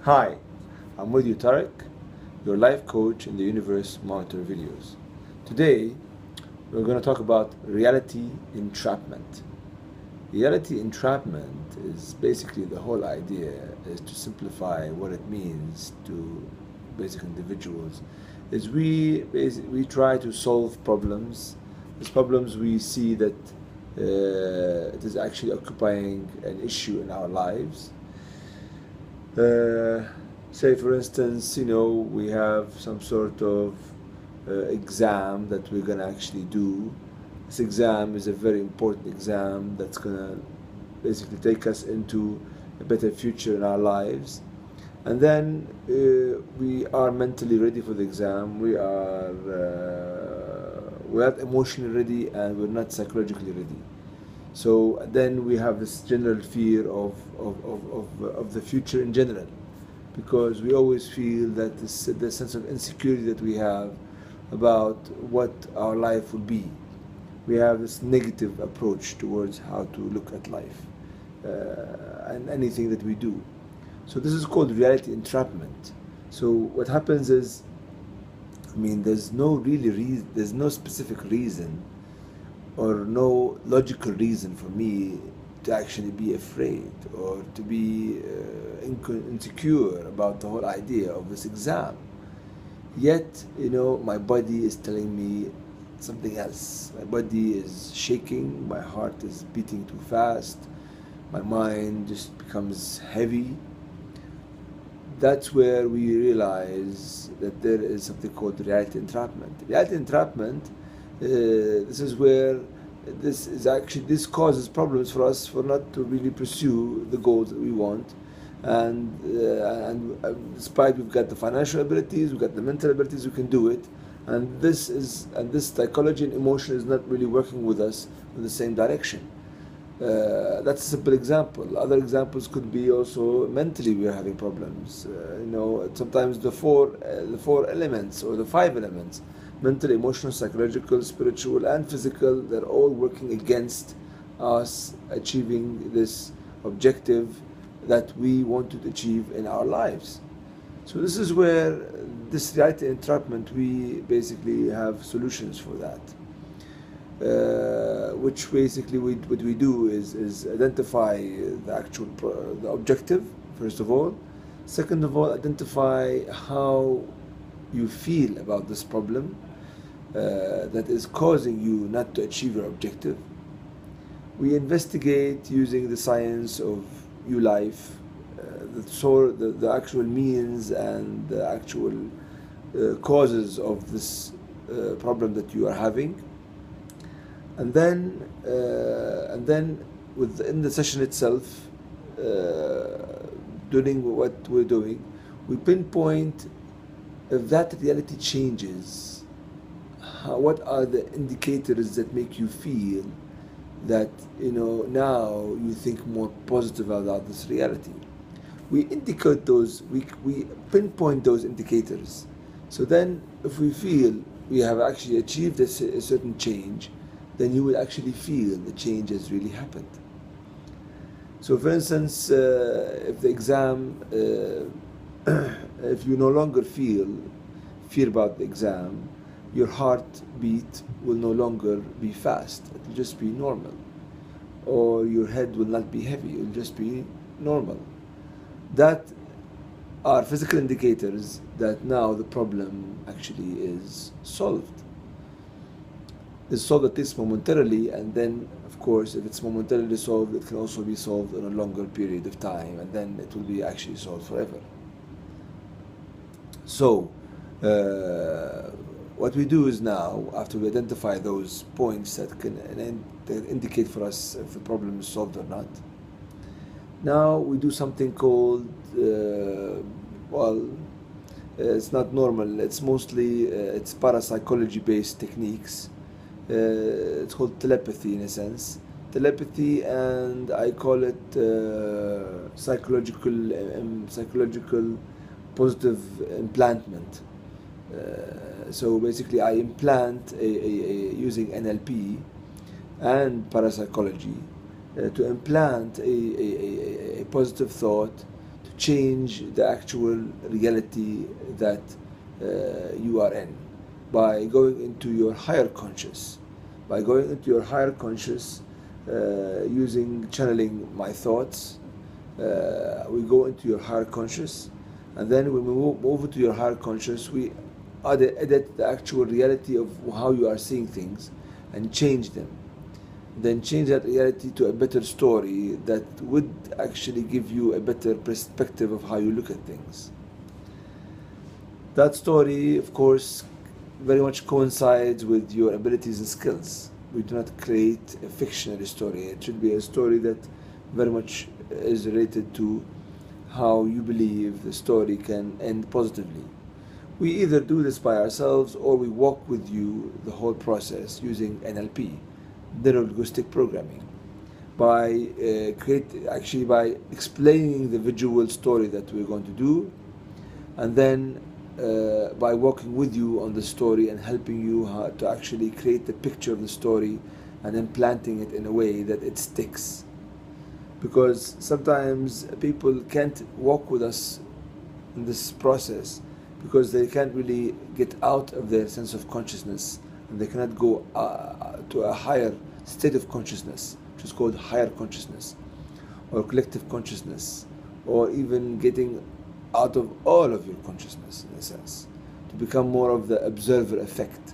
Hi, I'm with you, Tarek, your life coach in the Universe Monitor videos. Today, we're going to talk about reality entrapment. Reality entrapment is basically the whole idea is to simplify what it means to basic individuals. Is we try to solve problems. These problems we see that it is actually occupying an issue in our lives. Uh, Say, for instance, we have some sort of exam that we're gonna actually do. This exam is a very important exam that's gonna basically take us into a better future in our lives. And then we are mentally ready for the exam. We're not emotionally ready, and we're not psychologically ready. So then we have this general fear of the future in general, because we always feel that the sense of insecurity that we have about what our life will be. We have this negative approach towards how to look at life and anything that we do. So this is called reality entrapment. So what happens is, there's no specific reason or no logical reason for me to actually be afraid or to be insecure about the whole idea of this exam. Yet, my body is telling me something else. My body is shaking, my heart is beating too fast, my mind just becomes heavy. That's where we realize that there is something called reality entrapment. Reality entrapment, this is where this causes problems for us for not to really pursue the goals that we want, and despite we've got the financial abilities, we've got the mental abilities, we can do it, and this psychology and emotion is not really working with us in the same direction. That's a simple example. Other examples could be also mentally we are having problems. Sometimes the four elements or the five elements: mental, emotional, psychological, spiritual, and physical. They're all working against us achieving this objective that we want to achieve in our lives. So this is where this reality entrapment, we basically have solutions for that. Which basically what we do is identify the objective, first of all. Second of all, identify how you feel about this problem that is causing you not to achieve your objective. We investigate using the science of your life, the actual means and the actual causes of this problem that you are having. And then within the session itself, during what we're doing, we pinpoint if that reality changes. What are the indicators that make you feel that now you think more positive about this reality? We indicate those. We pinpoint those indicators. So then, if we feel we have actually achieved a certain change, then you will actually feel the change has really happened. So, for instance, if the exam, if you no longer feel fear about the exam, your heartbeat will no longer be fast. It will just be normal. Or your head will not be heavy. It will just be normal. That are physical indicators that now the problem actually is solved. It's solved at least momentarily, and then, of course, if it's momentarily solved, it can also be solved in a longer period of time, and then it will be actually solved forever. So, what we do is now, after we identify those points that can indicate for us if the problem is solved or not, now we do something called, it's not normal, it's mostly, it's parapsychology based techniques. It's called telepathy in a sense. Telepathy, and I call it psychological positive implantment. So basically, I implant using NLP and parapsychology to implant a positive thought to change the actual reality that you are in by going into your higher conscious. By going into your higher conscious, using channeling my thoughts, we go into your higher conscious, and then when we move into your higher conscious, we edit the actual reality of how you are seeing things and change them. Then change that reality to a better story that would actually give you a better perspective of how you look at things. That story, of course, very much coincides with your abilities and skills. We do not create a fictional story. It should be a story that very much is related to how you believe the story can end positively. We either do this by ourselves or we walk with you the whole process using NLP, neuro-linguistic programming, by by explaining the visual story that we're going to do, and then by walking with you on the story and helping you to actually create the picture of the story and implanting it in a way that it sticks. Because sometimes people can't walk with us in this process because they can't really get out of their sense of consciousness, and they cannot go to a higher state of consciousness, which is called higher consciousness or collective consciousness, or even getting out of all of your consciousness, in a sense, to become more of the observer effect.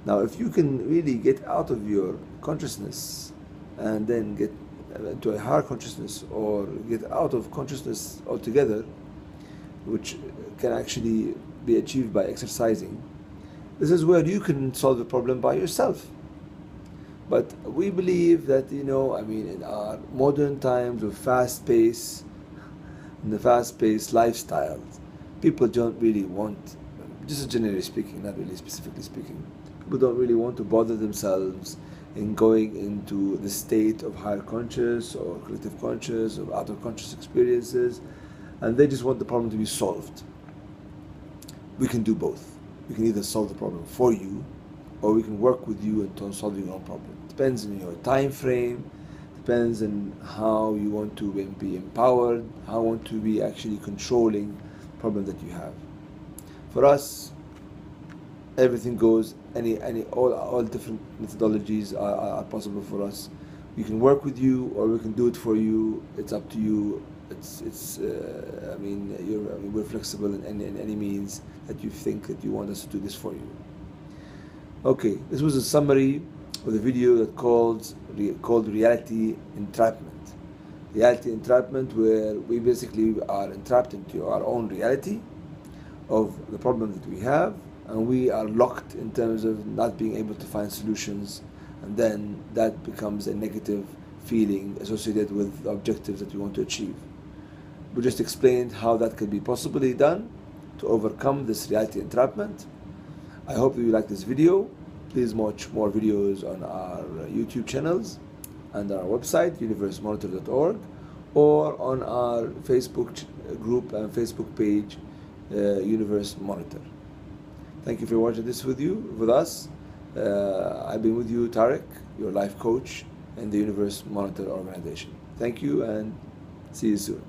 Now, if you can really get out of your consciousness and then get into a higher consciousness, or get out of consciousness altogether, which can actually be achieved by exercising, this is where you can solve the problem by yourself. But we believe that, in our modern times of in the fast-paced lifestyle, people don't really want, just generally speaking, not really specifically speaking, people don't really want to bother themselves in going into the state of higher conscious or collective conscious or outer conscious experiences, and they just want the problem to be solved. We can do both. We can either solve the problem for you, or we can work with you until solving your own problem. Depends on your time frame, depends on how you want to be empowered, how you want to be actually controlling the problem that you have. For us, everything goes, all different methodologies are possible for us. We can work with you, or we can do it for you. It's up to you. We're flexible in any means that you think that you want us to do this for you. Okay, this was a summary of the video that called Reality Entrapment. Reality Entrapment, where we basically are entrapped into our own reality of the problem that we have, and we are locked in terms of not being able to find solutions, and then that becomes a negative feeling associated with the objectives that we want to achieve. We just explained how that can be possibly done to overcome this reality entrapment. I hope that you like this video. Please watch more videos on our YouTube channels and our website, universemonitor.org, or on our Facebook group and Facebook page, Universe Monitor. Thank you for watching this with us. I've been with you, Tariq, your life coach in the Universe Monitor organization. Thank you, and see you soon.